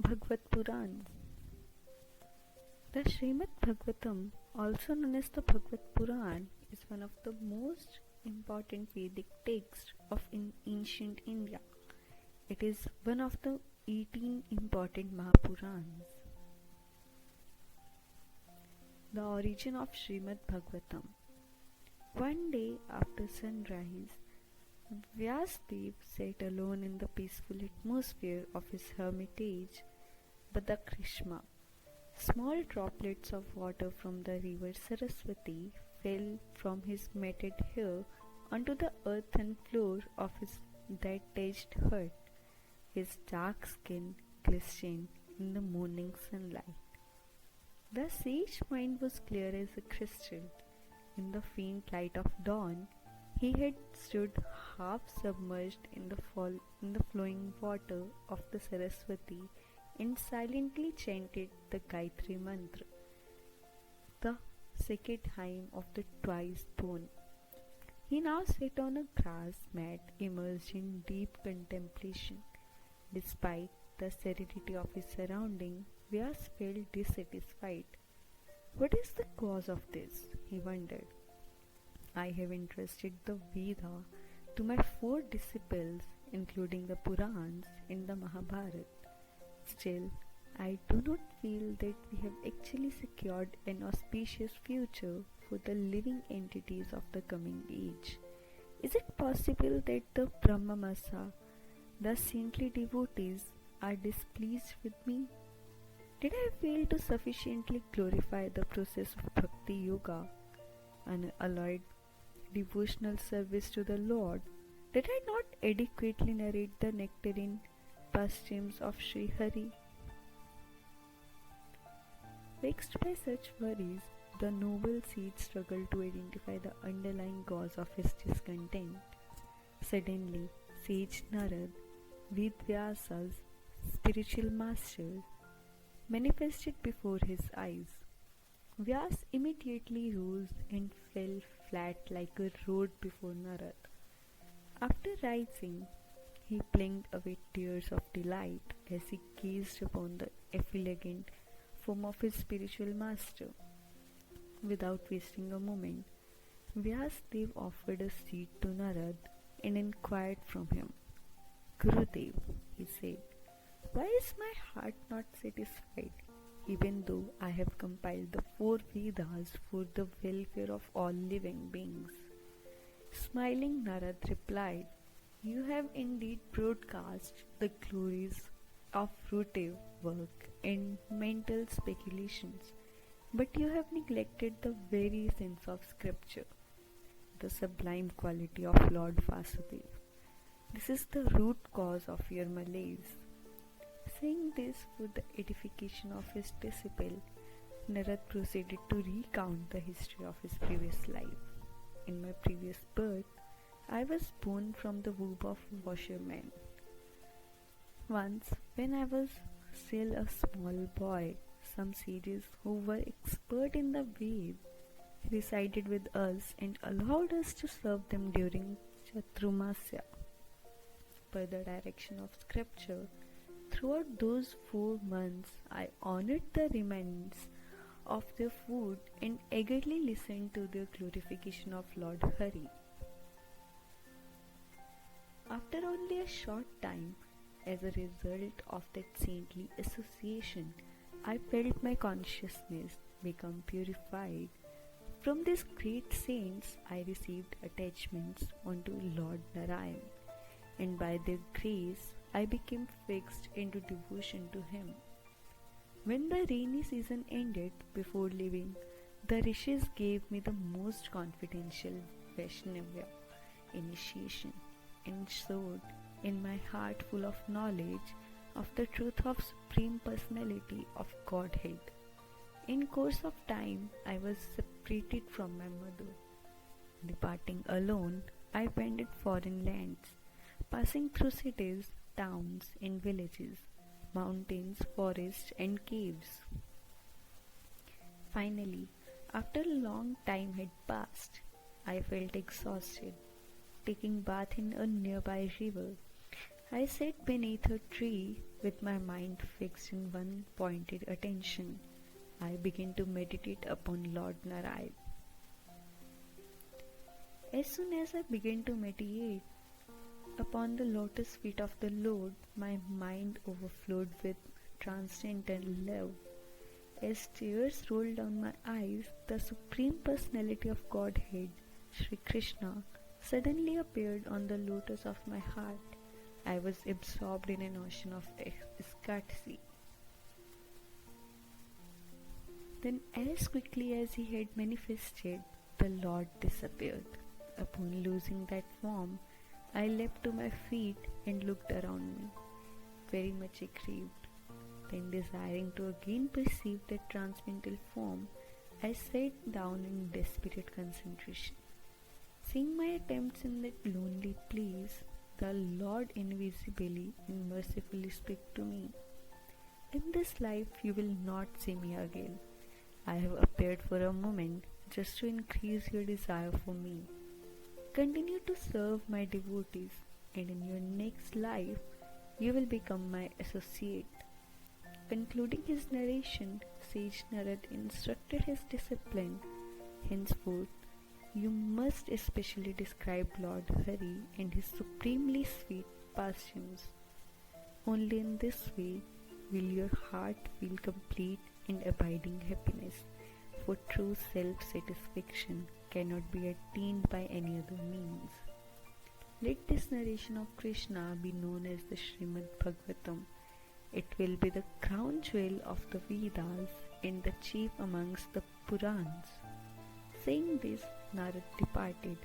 Bhagvat Purana. The Srimad Bhagavatam, also known as the Bhagvat Purana, is one of the most important Vedic texts of ancient India. It is one of the 18 important Mahapurans. The origin of Srimad Bhagavatam. One day after sunrise, Vyasadeva sat alone in the peaceful atmosphere of his hermitage, Badakrishma. Small droplets of water from the river Saraswati fell from his matted hair onto the earthen floor of his thatched hut. His dark skin glistened in the morning sunlight. The sage's mind was clear as a crystal. In the faint light of dawn, he had stood half submerged in the flowing water of the Saraswati and silently chanted the Gayatri mantra, the second hymn of the twice born. He now sat on a grass mat immersed in deep contemplation. Despite the serenity of his surroundings, Vyas felt dissatisfied. What is the cause of this? He wondered. I have entrusted the Veda to my 4 disciples, including the Purans and the Mahabharata. Still, I do not feel that we have actually secured an auspicious future for the living entities of the coming age. Is it possible that the Brahmamasa, the saintly devotees, are displeased with me? Did I fail to sufficiently glorify the process of Bhakti Yoga, an allied devotional service to the Lord? Did I not adequately narrate the nectarine pastimes of Sri Hari? Vexed by such worries, the noble sage struggled to identify the underlying cause of his discontent. Suddenly, sage Narad, Vedvyasa's spiritual master, manifested before his eyes. Vyas immediately rose and fell flat like a road before Narad. After rising, he blinked away tears of delight as he gazed upon the effulgent form of his spiritual master. Without wasting a moment, Vyasadeva offered a seat to Narad and inquired from him. Gurudev, he said, why is my heart not satisfied, even though I have compiled the 4 Vedas for the welfare of all living beings? Smiling, Narad replied, you have indeed broadcast the glories of fruitive work and mental speculations, but you have neglected the very sense of scripture, the sublime quality of Lord Vasudeva. This is the root cause of your malaise. Saying this for the edification of his disciple, Narad proceeded to recount the history of his previous life. In my previous birth, I was born from the womb of a washerman. Once, when I was still a small boy, some sages who were expert in the Ved resided with us and allowed us to serve them during Chaturmasya. Per the direction of scripture, throughout those 4 months, I honored the remains of their food and eagerly listened to the glorification of Lord Hari. After only a short time, as a result of that saintly association, I felt my consciousness become purified. From these great saints, I received attachments unto Lord Narayan, and by their grace, I became fixed into devotion to him. When the rainy season ended, before leaving, the rishis gave me the most confidential Vaishnava initiation and sowed in my heart full of knowledge of the truth of Supreme Personality of Godhead. In course of time, I was separated from my mother. Departing alone, I went foreign lands, passing through cities, towns and villages, mountains, forests and caves. Finally, after a long time had passed, I felt exhausted. Taking bath in a nearby river, I sat beneath a tree with my mind fixed in one pointed attention. I began to meditate upon Lord Narayan. As soon as I began to meditate upon the lotus feet of the Lord, my mind overflowed with transcendental love. As tears rolled down my eyes, the Supreme Personality of Godhead, Sri Krishna, suddenly appeared on the lotus of my heart. I was absorbed in an ocean of ecstasy. Then, as quickly as he had manifested, the Lord disappeared. Upon losing that form, I leapt to my feet and looked around me, very much aggrieved. Then, desiring to again perceive that transcendental form, I sat down in desperate concentration. Seeing my attempts in that lonely place, the Lord invisibly and mercifully spoke to me. In this life you will not see me again. I have appeared for a moment just to increase your desire for me. Continue to serve my devotees, and in your next life you will become my associate. Concluding his narration, sage Narad instructed his disciple, henceforth you must especially describe Lord Hari and his supremely sweet pastimes. Only in this way will your heart feel complete and abiding happiness, for true self-satisfaction cannot be attained by any other means. Let this narration of Krishna be known as the Srimad Bhagavatam. It will be the crown jewel of the Vedas and the chief amongst the Purans. Saying this, Narad departed.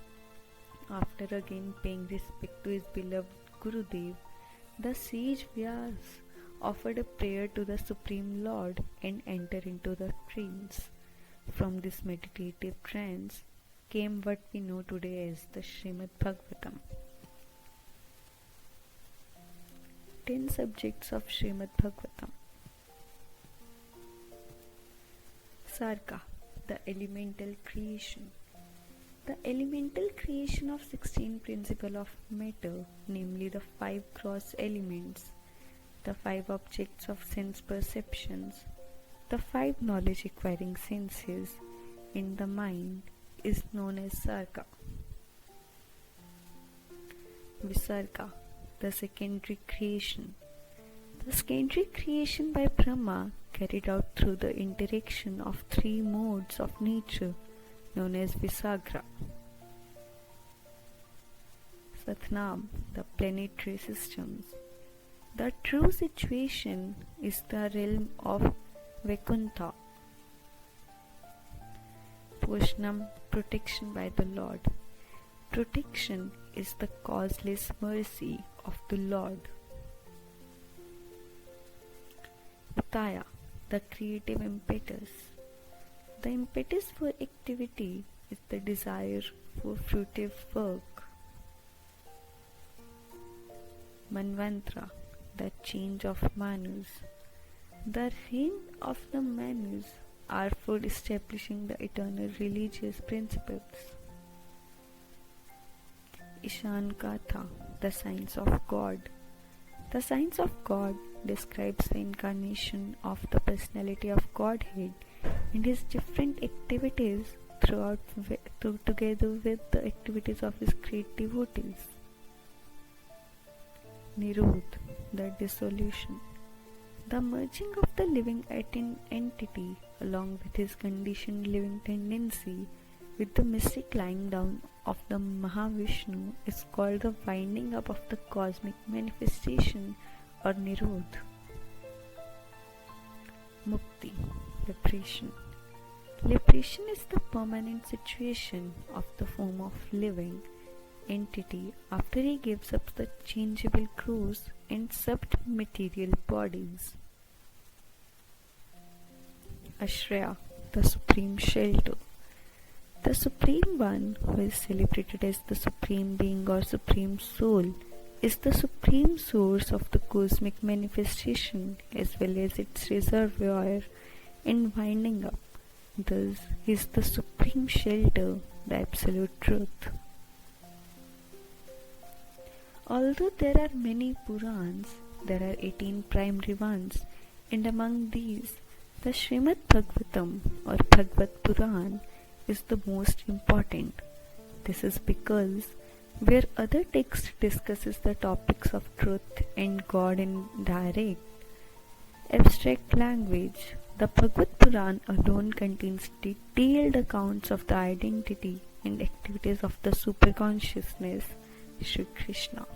After again paying respect to his beloved Gurudev, the sage Vyas offered a prayer to the Supreme Lord and entered into the trance. From this meditative trance came what we know today as the Srimad Bhagavatam. 10 subjects of Srimad Bhagavatam. Sarka, the elemental creation. The elemental creation of 16 principles of matter, namely the 5 gross elements, the 5 objects of sense perceptions, the 5 knowledge acquiring senses, in the mind, is known as Sarka. Visarga, the secondary creation. The secondary creation by Brahma carried out through the interaction of 3 modes of nature known as Visagra. Satnam, the planetary systems. The true situation is the realm of Vaikuntha. Poshnam, protection by the Lord. Protection is the causeless mercy of the Lord. Utaya, the creative impetus. The impetus for activity is the desire for fruitive work. Manvantra, the change of Manus. The reign of the Manus are for establishing the eternal religious principles. Ishan Katha, the science of God. The science of God describes the incarnation of the personality of Godhead and his different activities together with the activities of his great devotees. Nirodh, the dissolution. The merging of the living entity along with his conditioned living tendency with the mystic lying down of the Mahavishnu is called the winding up of the cosmic manifestation or Nirodh. Mukti, liberation. Liberation is the permanent situation of the form of living entity after he gives up the changeable gross and sub-material bodies. Ashraya, the supreme shelter. The Supreme One, who is celebrated as the Supreme Being or Supreme Soul, is the supreme source of the cosmic manifestation as well as its reservoir and winding up. Thus, he is the supreme shelter, the absolute truth. Although there are many Purans, there are 18 primary ones, and among these, the Srimad Bhagavatam or Bhagvat Purana is the most important. This is because where other texts discusses the topics of truth and God in direct, abstract language, the Bhagavad Purana alone contains detailed accounts of the identity and activities of the superconsciousness, Shri Krishna.